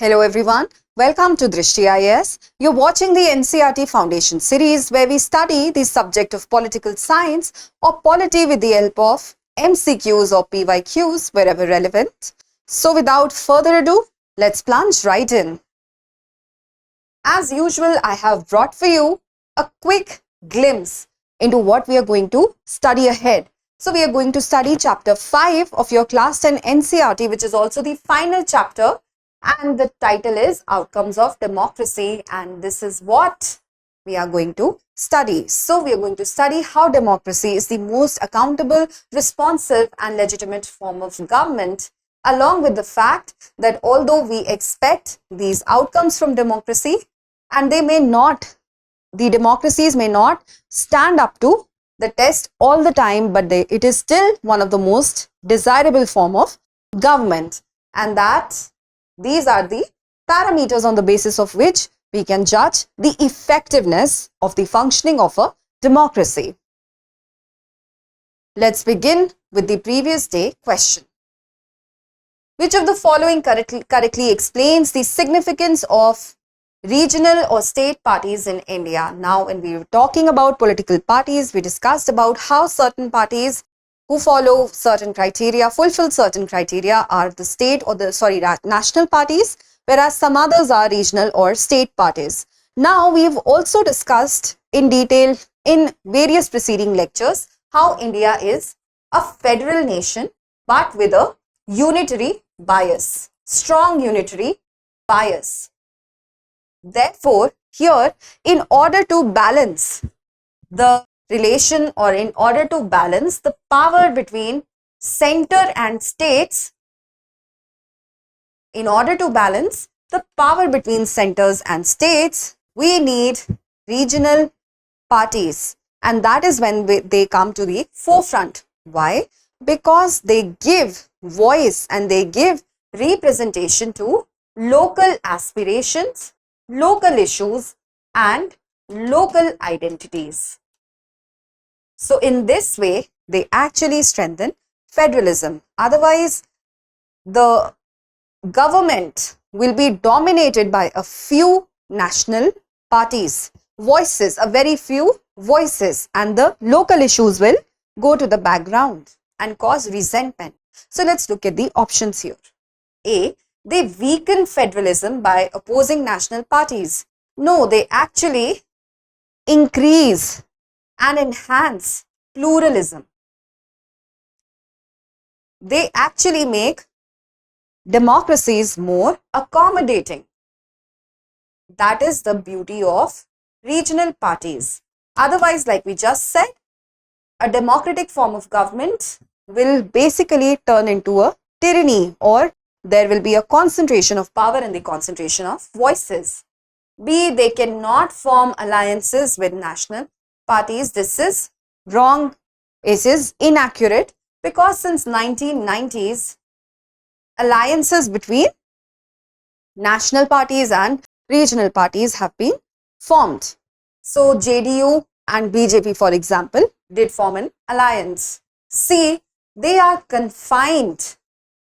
Hello everyone, welcome to Drishti IAS. You're watching the NCERT Foundation series where we study the subject of political science or polity with the help of MCQs or PYQs wherever relevant. So without further ado, let's plunge right in. As usual, I have brought for you a quick glimpse into what we are going to study ahead. So we are going to study chapter 5 of your class 10 NCERT, which is also the final chapter. And the title is Outcomes of Democracy, and this is what we are going to study. So we are going to study how democracy is the most accountable, responsive and legitimate form of government, along with the fact that although we expect these outcomes from democracy and the democracies may not stand up to the test all the time, but it is still one of the most desirable form of government, and that these are the parameters on the basis of which we can judge the effectiveness of the functioning of a democracy. Let's begin with the previous day question. Which of the following correctly explains the significance of regional or state parties in India? Now, when we were talking about political parties, we discussed about how certain parties who follow certain criteria, fulfill certain criteria are the state or national parties, whereas some others are regional or state parties. Now, we've also discussed in detail in various preceding lectures how India is a federal nation, but with a unitary bias, strong unitary bias. Therefore, here, in order to balance the relation, or in order to balance the power between center and states, we need regional parties, and that is when they come to the forefront. Why? Because they give voice and they give representation to local aspirations, local issues and local identities. So in this way, they actually strengthen federalism. Otherwise, the government will be dominated by a few national parties, voices, a very few voices, and the local issues will go to the background and cause resentment. So let's look at the options here. A, they weaken federalism by opposing national parties. No, they actually increase and enhance pluralism. They actually make democracies more accommodating. That is the beauty of regional parties. Otherwise, like we just said, a democratic form of government will basically turn into a tyranny, or there will be a concentration of power and the concentration of voices. B, they cannot form alliances with national parties. This is wrong. It is inaccurate, because since 1990s, alliances between national parties and regional parties have been formed. So JDU and BJP, for example, did form an alliance. C, they are confined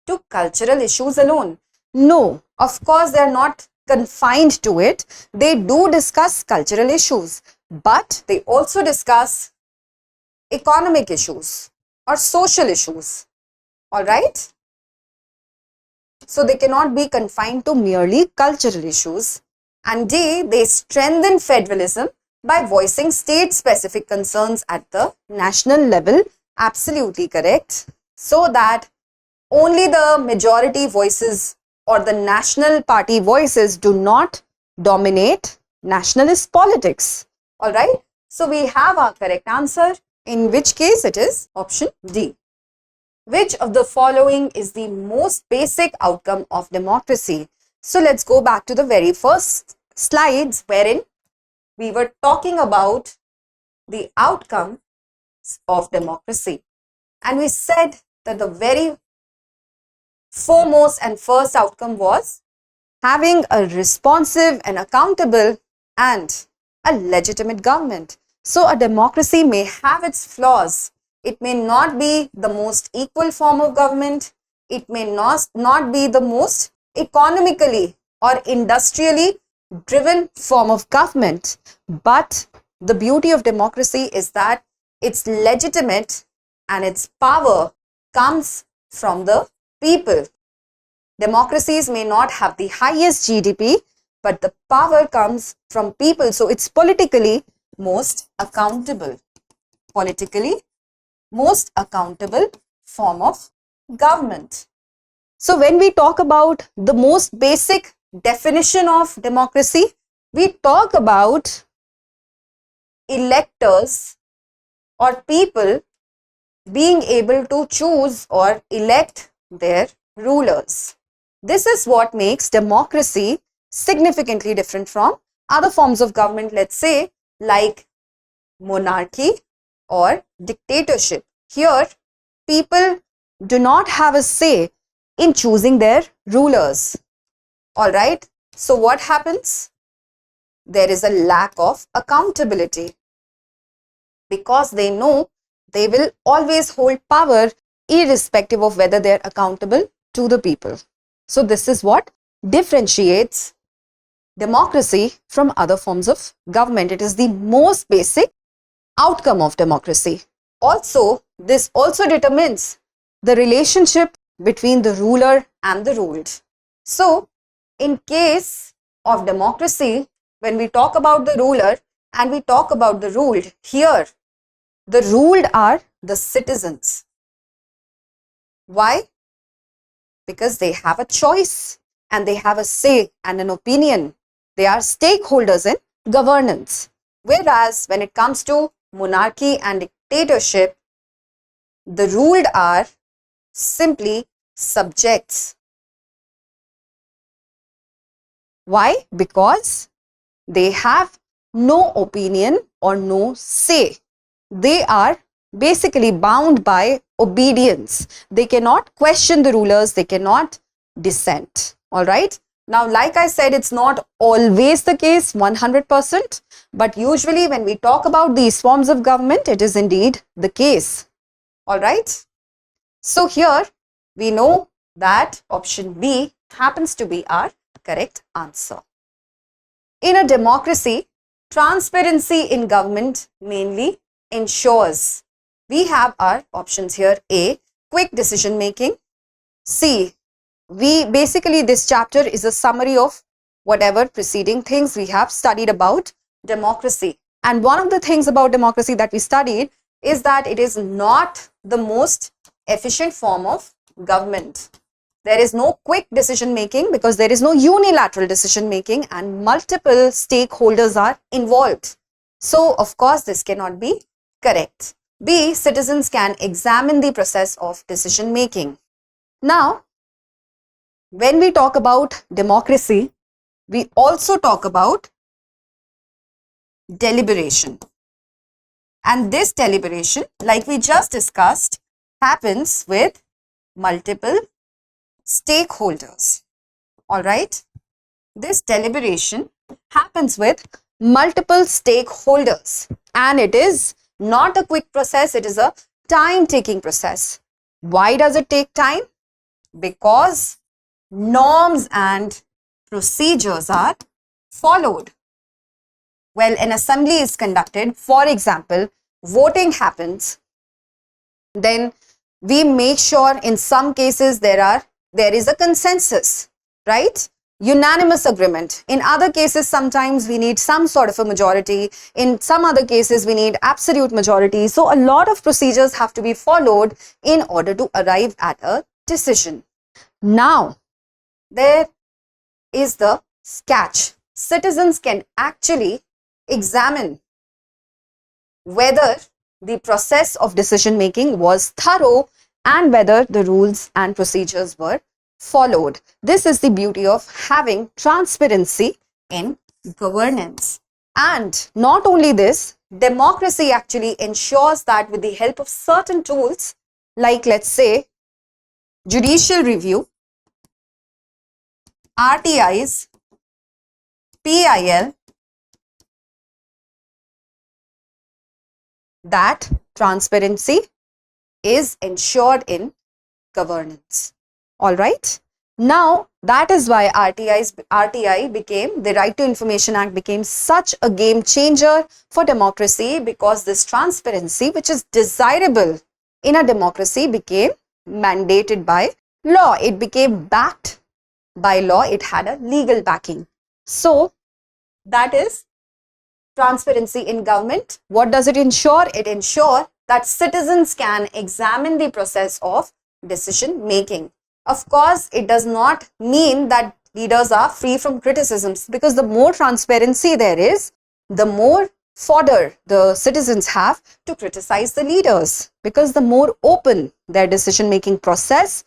to cultural issues alone. No, of course they are not confined to it. They do discuss cultural issues, but they also discuss economic issues or social issues. All right? So they cannot be confined to merely cultural issues. And D, they strengthen federalism by voicing state-specific concerns at the national level. Absolutely correct. So that only the majority voices or the national party voices do not dominate nationalist politics. All right. So we have our correct answer, in which case it is option D. Which of the following is the most basic outcome of democracy? So let's go back to the very first slides, wherein we were talking about the outcome of democracy. And we said that the very foremost and first outcome was having a responsive and accountable and a legitimate government. So a democracy may have its flaws. It may not be the most equal form of government. It may not be the most economically or industrially driven form of government. But the beauty of democracy is that it's legitimate and its power comes from the people. Democracies may not have the highest GDP, but the power comes from people. So it's politically most accountable. Politically most accountable form of government. So when we talk about the most basic definition of democracy, we talk about electors or people being able to choose or elect their rulers. This is what makes democracy significantly different from other forms of government, let's say like monarchy or dictatorship. Here, people do not have a say in choosing their rulers. All right. So what happens? There is a lack of accountability because they know they will always hold power irrespective of whether they're accountable to the people. So this is what differentiates democracy from other forms of government. It is the most basic outcome of democracy. Also, this also determines the relationship between the ruler and the ruled. So, in case of democracy, when we talk about the ruler and we talk about the ruled, here the ruled are the citizens. Why? Because they have a choice and they have a say and an opinion. They are stakeholders in governance. Whereas when it comes to monarchy and dictatorship, the ruled are simply subjects. Why? Because they have no opinion or no say. They are basically bound by obedience. They cannot question the rulers, they cannot dissent. All right. Now, like I said, it's not always the case 100%, but usually when we talk about these forms of government, it is indeed the case. All right. So here we know that option B happens to be our correct answer. In a democracy, transparency in government mainly ensures. We have our options here. A, quick decision making. C, basically this chapter is a summary of whatever preceding things we have studied about democracy. And one of the things about democracy that we studied is that it is not the most efficient form of government. There is no quick decision making because there is no unilateral decision making and multiple stakeholders are involved. So, of course, this cannot be correct. B, citizens can examine the process of decision making. Now, when we talk about democracy, we also talk about deliberation. And this deliberation, like we just discussed, happens with multiple stakeholders. All right. This deliberation happens with multiple stakeholders and it is not a quick process. It is a time-taking process. Why does it take time? Because norms and procedures are followed. Well, an assembly is conducted, for example, voting happens, then we make sure in some cases there is a consensus, right? Unanimous agreement. In other cases, sometimes we need some sort of a majority. In some other cases, we need absolute majority. So a lot of procedures have to be followed in order to arrive at a decision. Now, there is the catch. Citizens can actually examine whether the process of decision making was thorough and whether the rules and procedures were followed. This is the beauty of having transparency in governance. And not only this, democracy actually ensures that with the help of certain tools, like let's say judicial review, RTIs, PIL, that transparency is ensured in governance. All right. Now, That is why RTI became, the Right to Information Act became such a game changer for democracy, because this transparency, which is desirable in a democracy, became mandated by law. It became backed by law. It had a legal backing. So that is transparency in government. What does it ensure? It ensures that citizens can examine the process of decision making. Of course, it does not mean that leaders are free from criticisms, because the more transparency there is, the more fodder the citizens have to criticize the leaders, because the more open their decision making process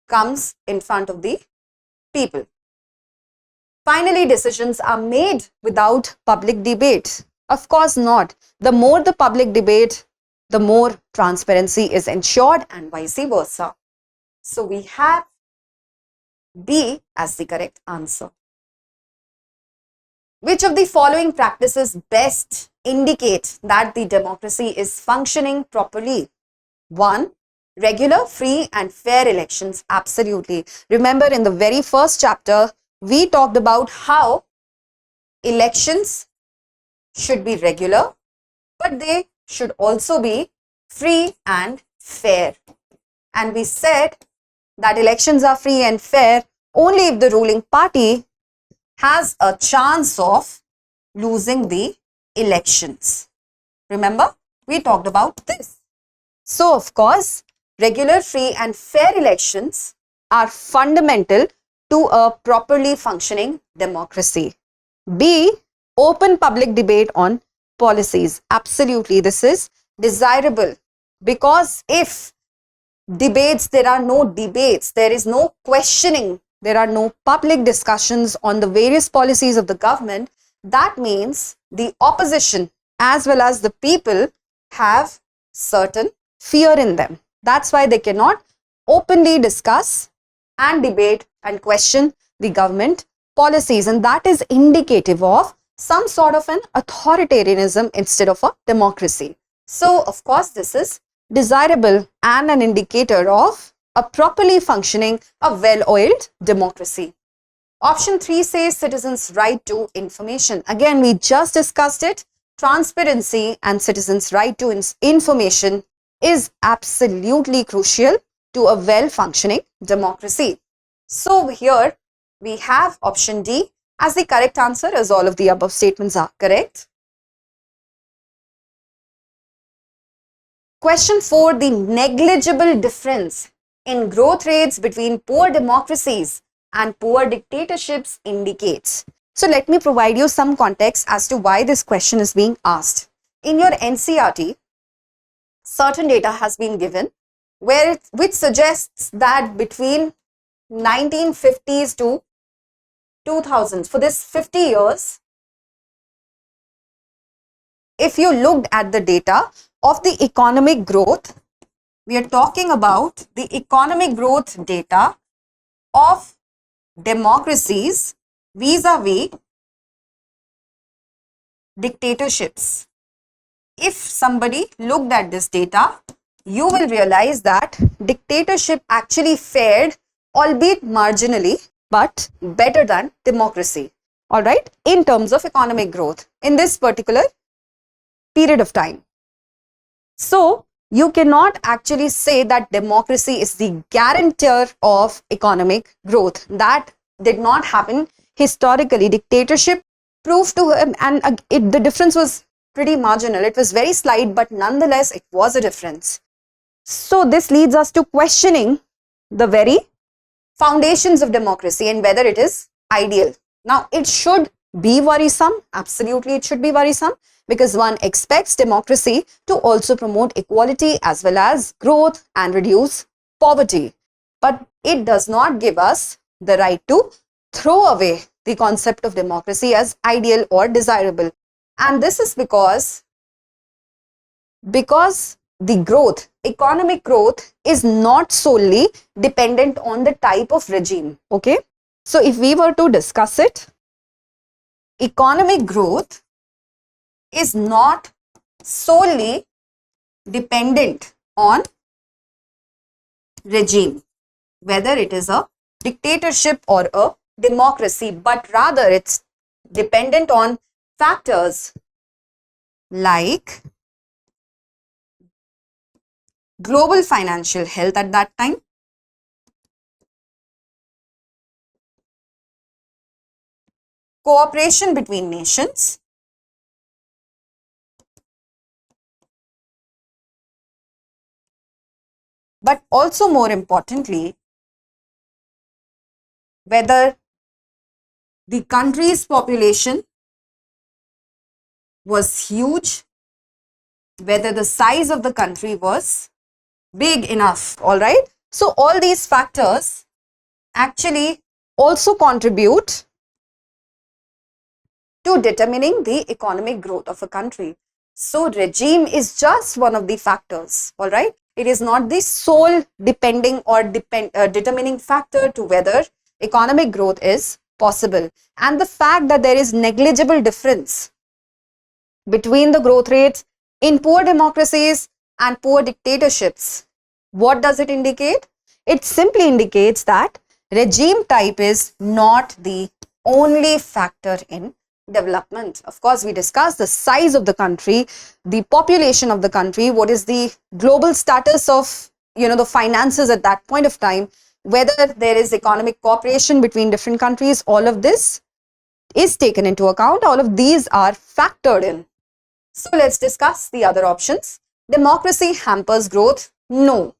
comes in front of the people. Finally, decisions are made without public debate. Of course not. The more the public debate, the more transparency is ensured, and vice versa. So we have B as the correct answer. Which of the following practices best indicate that the democracy is functioning properly? 1. Regular, free and fair elections. Absolutely. Remember, in the very first chapter, we talked about how elections should be regular, but they should also be free and fair. And we said that elections are free and fair only if the ruling party has a chance of losing the elections. Remember, we talked about this. So, of course, regular, free and fair elections are fundamental to a properly functioning democracy. B. Open public debate on policies. Absolutely, this is desirable, because if there are no debates, there is no questioning, there are no public discussions on the various policies of the government, that means the opposition as well as the people have certain fear in them. That's why they cannot openly discuss and debate and question the government policies, and that is indicative of some sort of an authoritarianism instead of a democracy. So, of course, this is desirable and an indicator of a properly functioning, a well-oiled democracy. Option 3 says citizens' right to information. Again, we just discussed it. Transparency and citizens' right to information is absolutely crucial to a well-functioning democracy. So here we have option D as the correct answer, as all of the above statements are correct. Question 4, the negligible difference in growth rates between poor democracies and poor dictatorships indicates. So let me provide you some context as to why this question is being asked. In your NCERT, certain data has been given which suggests that between 1950s to 2000s, for this 50 years, if you looked at the data of the economic growth, we are talking about the economic growth data of democracies vis-a-vis dictatorships. If somebody looked at this data, you will realize that dictatorship actually fared, albeit marginally, but better than democracy, all right, in terms of economic growth in this particular period of time. So, you cannot actually say that democracy is the guarantor of economic growth. That did not happen historically. Dictatorship proved to him, and the difference was pretty marginal. It was very slight, but nonetheless, it was a difference. So this leads us to questioning the very foundations of democracy and whether it is ideal. Now, it should be worrisome. Absolutely, it should be worrisome, because one expects democracy to also promote equality as well as growth and reduce poverty. But it does not give us the right to throw away the concept of democracy as ideal or desirable. And this is because the growth, economic growth, is not solely dependent on the type of regime. Okay. So if we were to discuss it, economic growth is not solely dependent on regime, whether it is a dictatorship or a democracy, but rather it's dependent on factors like global financial health at that time, cooperation between nations, but also more importantly, whether the country's population was huge, whether the size of the country was big enough, all right? So all these factors actually also contribute to determining the economic growth of a country. So regime is just one of the factors, all right? It is not the sole depending or determining factor to whether economic growth is possible. And the fact that there is negligible difference between the growth rates in poor democracies and poor dictatorships, what does it indicate? It simply indicates that regime type is not the only factor in development. Of course, we discussed the size of the country, the population of the country, what is the global status of, the finances at that point of time, whether there is economic cooperation between different countries. All of this is taken into account. All of these are factored in. So let's discuss the other options. Democracy hampers growth. No.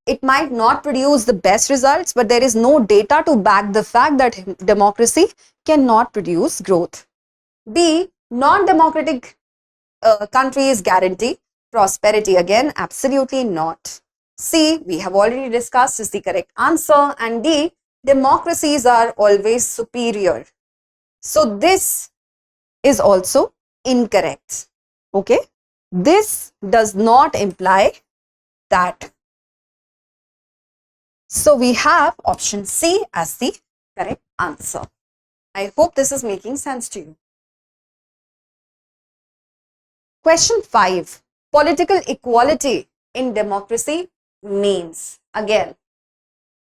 It might not produce the best results, but there is no data to back the fact that democracy cannot produce growth. B. Non-democratic countries guarantee prosperity. Again, absolutely not. C, we have already discussed, is the correct answer. And D, democracies are always superior. So this is also incorrect. Okay. This does not imply that. So we have option C as the correct answer. I hope this is making sense to you. Question 5. Political equality in democracy means. Again,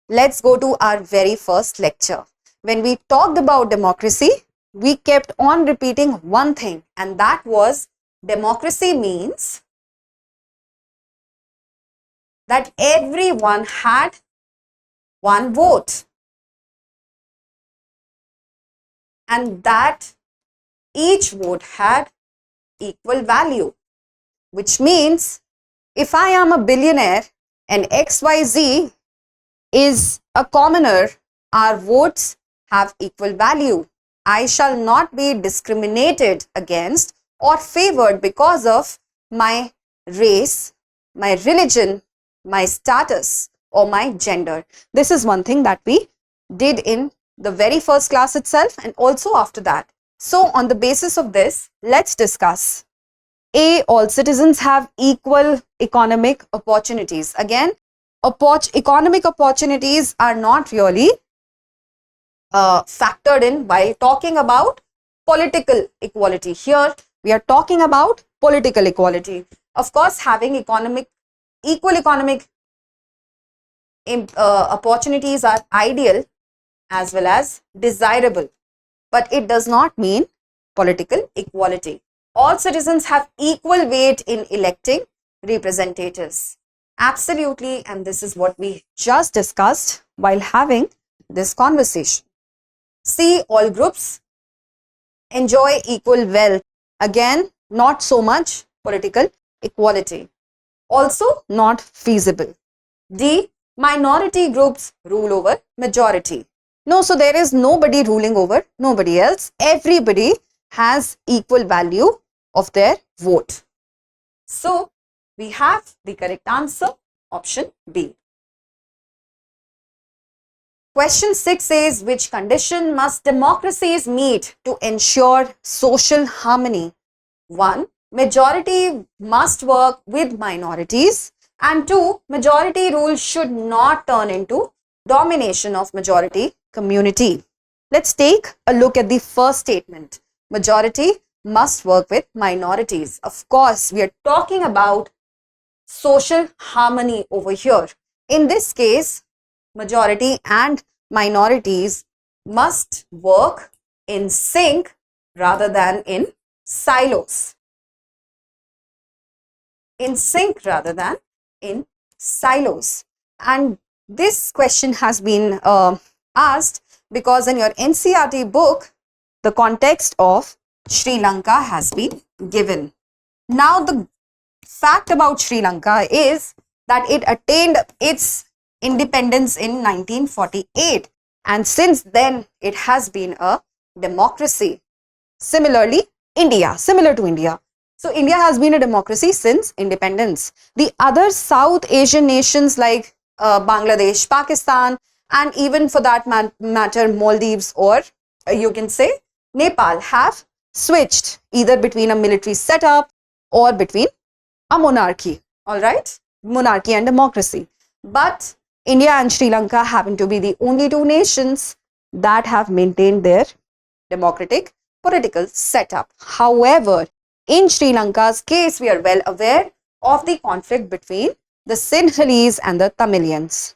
let's go to our very first lecture. When we talked about democracy, we kept on repeating one thing, and that was democracy means that everyone had one vote, and that each vote had equal value, which means if I am a billionaire and XYZ is a commoner, our votes have equal value. I shall not be discriminated against or favored because of my race, my religion, my status, or my gender. This is one thing that we did in the very first class itself and also after that. So on the basis of this, let's discuss. A, all citizens have equal economic opportunities. Again, economic opportunities are not really factored in while talking about political equality. Here, we are talking about political equality. Of course, having equal economic opportunities are ideal as well as desirable, but it does not mean political equality. All citizens have equal weight in electing representatives. Absolutely, and this is what we just discussed while having this conversation. C, all groups enjoy equal wealth. Again, not so much political equality. Also not feasible. D, minority groups rule over majority. No, so there is nobody ruling over nobody else. Everybody has equal value of their vote. So we have the correct answer, option B. Question 6 says, which condition must democracies meet to ensure social harmony? 1. Majority must work with minorities. And 2. Majority rule should not turn into domination of majority community. Let's take a look at the first statement. Majority must work with minorities. Of course, we are talking about social harmony over here. In this case, majority and minorities must work in sync rather than in silos. In sync rather than in silos. And this question has been asked because in your NCERT book, the context of Sri Lanka has been given. Now, the fact about Sri Lanka is that it attained its independence in 1948, and since then it has been a democracy. Similarly, similar to India. So India has been a democracy since independence. The other South Asian nations like Bangladesh, Pakistan, and even for that matter Maldives, or you can say Nepal, have switched either between a military setup or between a monarchy. All right, monarchy and democracy. But India and Sri Lanka happen to be the only two nations that have maintained their democratic political setup. However, in Sri Lanka's case, we are well aware of the conflict between the Sinhalese and the Tamilians.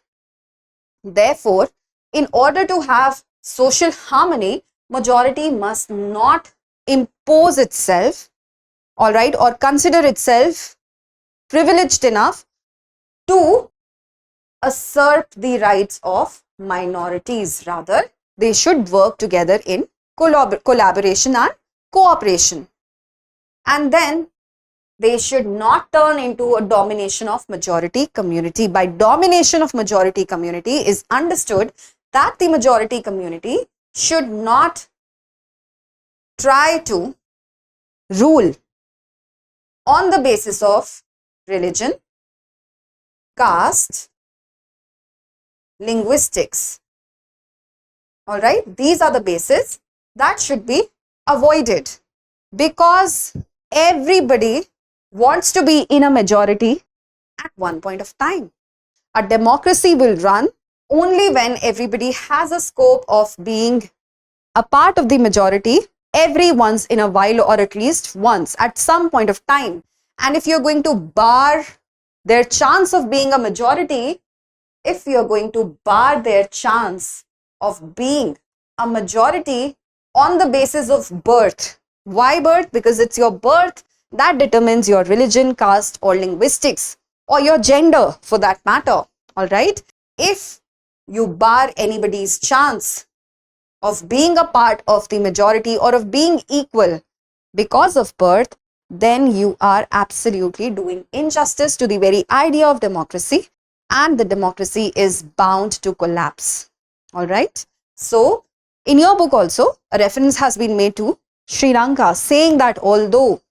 Therefore, in order to have social harmony, majority must not impose itself, all right, or consider itself privileged enough to assert the rights of minorities. Rather, they should work together in collaboration and cooperation. And then they should not turn into a domination of majority community. By domination of majority community is understood that the majority community should not try to rule on the basis of religion, caste, linguistics. All right, these are the bases that should be avoided, because everybody wants to be in a majority at one point of time. A democracy will run only when everybody has a scope of being a part of the majority every once in a while, or at least once at some point of time. And if you're going to bar their chance of being a majority, if you're going to bar their chance of being a majority on the basis of birth. Why birth? Because it's your birth that determines your religion, caste, or linguistics, or your gender for that matter. All right. If you bar anybody's chance of being a part of the majority or of being equal because of birth, then you are absolutely doing injustice to the very idea of democracy, and the democracy is bound to collapse. All right. So, in your book also, a reference has been made to Sri Lanka, saying that although,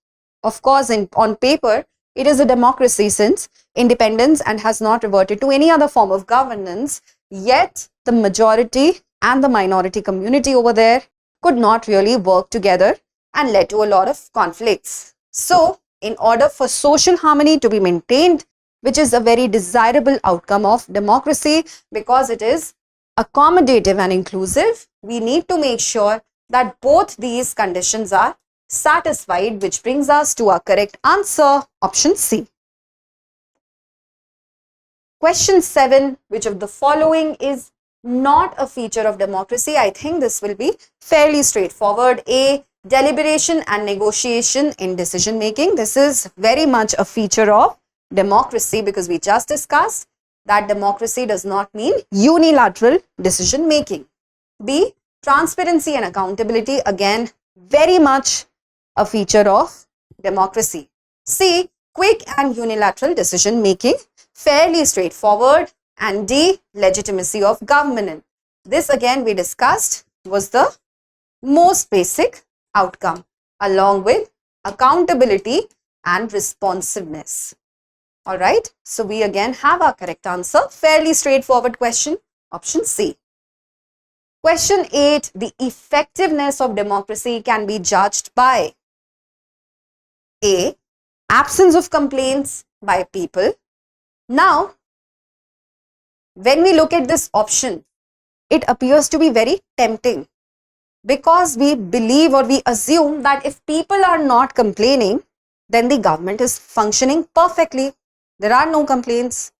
of course, on paper, it is a democracy since independence and has not reverted to any other form of governance, yet the majority and the minority community over there could not really work together and led to a lot of conflicts. So, in order for social harmony to be maintained, which is a very desirable outcome of democracy because it is accommodative and inclusive, we need to make sure that both these conditions are satisfied, which brings us to our correct answer, option C. Question 7, which of the following is not a feature of democracy? I think this will be fairly straightforward. A, deliberation and negotiation in decision making. This is very much a feature of democracy because we just discussed that democracy does not mean unilateral decision making. B, transparency and accountability. Again, very much a feature of democracy. C, quick and unilateral decision making. Fairly straightforward. And D, legitimacy of government. This again we discussed was the most basic outcome, along with accountability and responsiveness. All right. So we again have our correct answer. Fairly straightforward question, option C. Question 8, the effectiveness of democracy can be judged by A, absence of complaints by people. Now, when we look at this option, it appears to be very tempting because we believe or we assume that if people are not complaining, then the government is functioning perfectly. There are no complaints.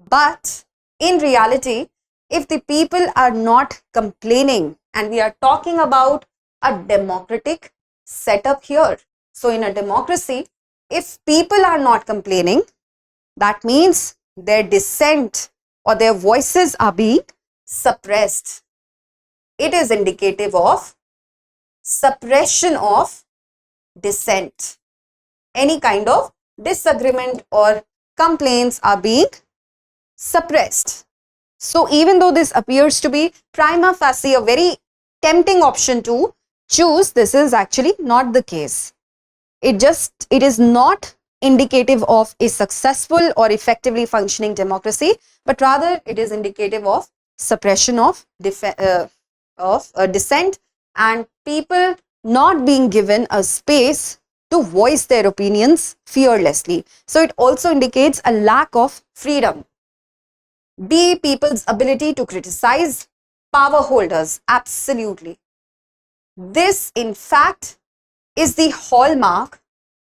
But in reality, if the people are not complaining, and we are talking about a democratic setup here. So in a democracy, if people are not complaining, that means their dissent or their voices are being suppressed. It is indicative of suppression of dissent. Any kind of disagreement or complaints are being suppressed. So even though this appears to be prima facie a very tempting option to choose, this is actually not the case. It is not indicative of a successful or effectively functioning democracy, but rather it is indicative of suppression of dissent and people not being given a space to voice their opinions fearlessly. So it also indicates a lack of freedom. B, people's ability to criticize power holders. Absolutely. This, in fact, is the hallmark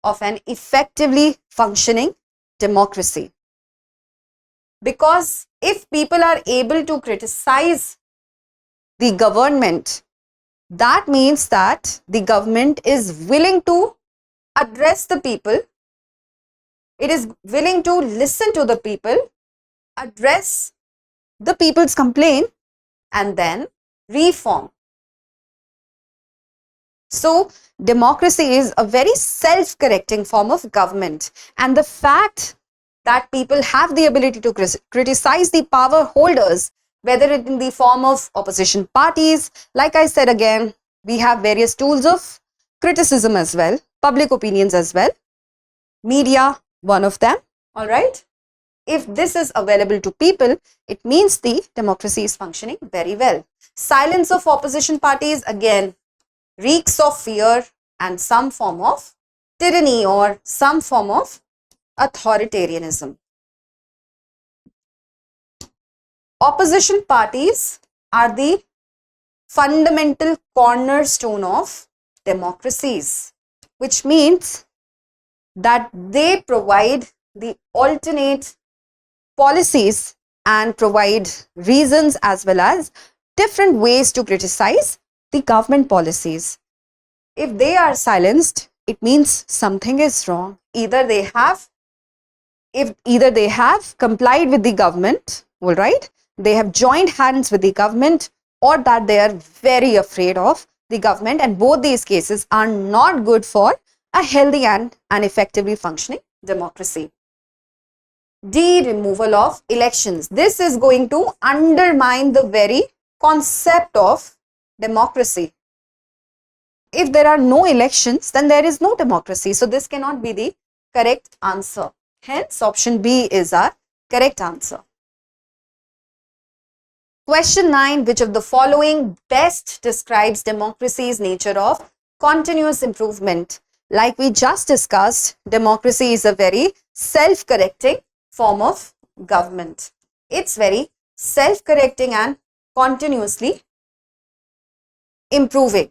of an effectively functioning democracy. Because if people are able to criticize the government, that means that the government is willing to address the people, it is willing to listen to the people, address the people's complaint, and then reform. So, democracy is a very self-correcting form of government, and the fact that people have the ability to criticize the power holders, whether it in the form of opposition parties, like I said again, we have various tools of criticism as well, public opinions as well, media, one of them, all right? If this is available to people, it means the democracy is functioning very well. Silence of opposition parties, again, reeks of fear and some form of tyranny or some form of authoritarianism. Opposition parties are the fundamental cornerstone of democracies, which means that they provide the alternate policies and provide reasons as well as different ways to criticize the government policies. If they are silenced, it means something is wrong. Either they have complied with the government, all right, they have joined hands with the government, or that they are very afraid of the government, and both these cases are not good for a healthy and an effectively functioning democracy. D, removal of elections. This is going to undermine the very concept of democracy. If there are no elections, then there is no democracy. So this cannot be the correct answer. Hence, option B is our correct answer. Question 9. Which of the following best describes democracy's nature of continuous improvement? Like we just discussed, democracy is a very self-correcting form of government. It's very self-correcting and continuously improving.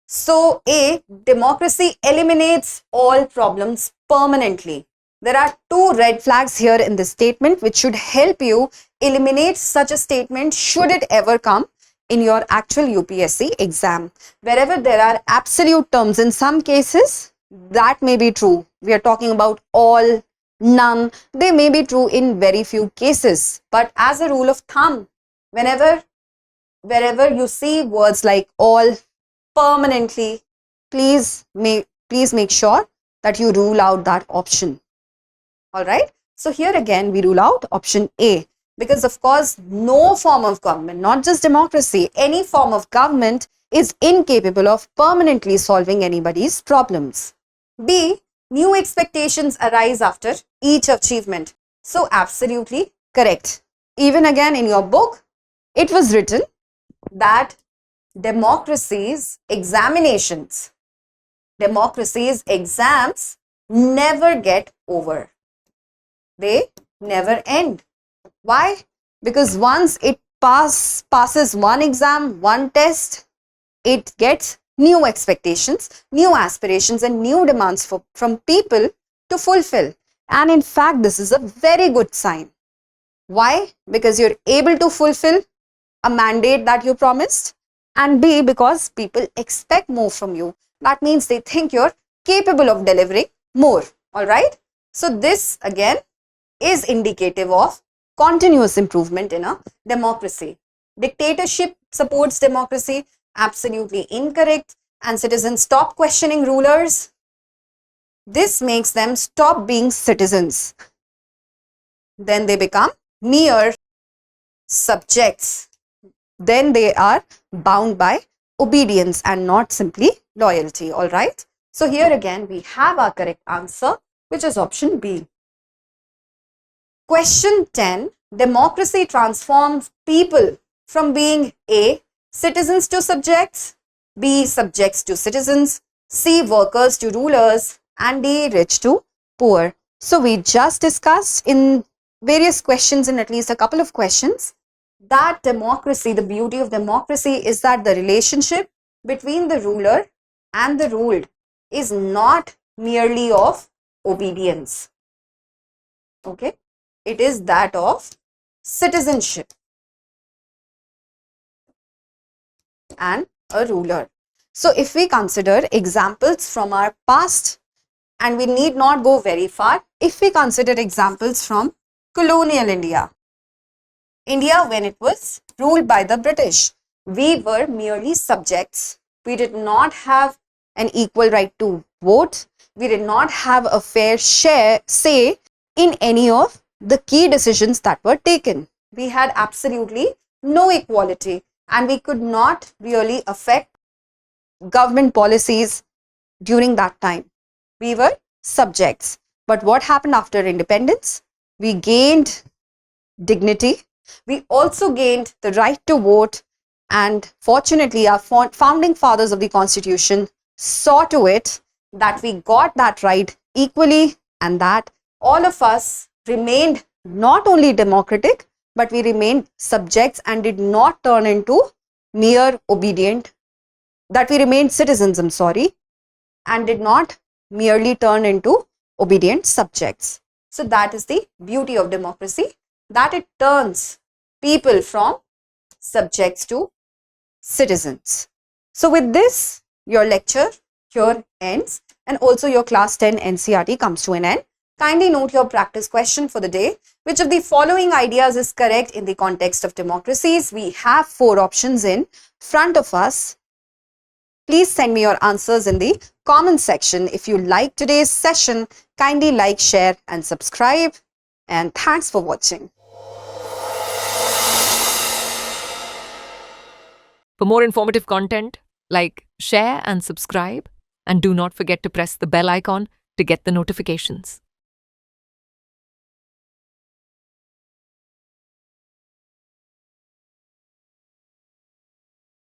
So A, democracy eliminates all problems permanently. There are two red flags here in this statement which should help you eliminate such a statement should it ever come in your actual UPSC exam. Wherever there are absolute terms, in some cases that may be true. We are talking about all, none. They may be true in very few cases. But as a rule of thumb, wherever you see words like all, permanently, please make sure that you rule out that option. All right. So here again, we rule out option A, because of course, no form of government, not just democracy, any form of government is incapable of permanently solving anybody's problems. B, new expectations arise after each achievement. So absolutely correct. Even again in your book, it was written that democracy's exams never get over. They never end. Why? Because once it passes one exam, one test, it gets new expectations, new aspirations and new demands from people to fulfill. And in fact, this is a very good sign. Why? Because you're able to fulfill a mandate that you promised, and B, because people expect more from you. That means they think you're capable of delivering more. All right. So this again is indicative of continuous improvement in a democracy. Dictatorship supports democracy. Absolutely incorrect. And citizens stop questioning rulers. This makes them stop being citizens. Then they become mere subjects. Then they are bound by obedience and not simply loyalty. All right. So here again we have our correct answer, which is option B. Question 10. Democracy transforms people from being A, citizens to subjects, B, subjects to citizens, C, workers to rulers, and D, rich to poor. So we just discussed in various questions, in at least a couple of questions, that democracy, the beauty of democracy is that the relationship between the ruler and the ruled is not merely of obedience. Okay, it is that of citizenship and a ruler. So if we consider examples from our past, and we need not go very far, if we consider examples from colonial India, when it was ruled by the British, we were merely subjects. We did not have an equal right to vote. We did not have a fair say in any of the key decisions that were taken. We had absolutely no equality, and we could not really affect government policies during that time. We were subjects. But what happened after independence? We gained dignity. We also gained the right to vote, and fortunately our founding fathers of the Constitution saw to it that we got that right equally, and that all of us remained not only democratic, but we remained subjects and did not turn into mere obedient, that we remained citizens, and did not merely turn into obedient subjects. So that is the beauty of democracy, that it turns people from subjects to citizens. So with this, your lecture here ends, and also your class 10 NCERT comes to an end. Kindly note your practice question for the day. Which of the following ideas is correct in the context of democracies? We have 4 options in front of us. Please send me your answers in the comment section. If you like today's session, kindly like, share and subscribe. And thanks for watching. For more informative content, like, share and subscribe, and do not forget to press the bell icon to get the notifications.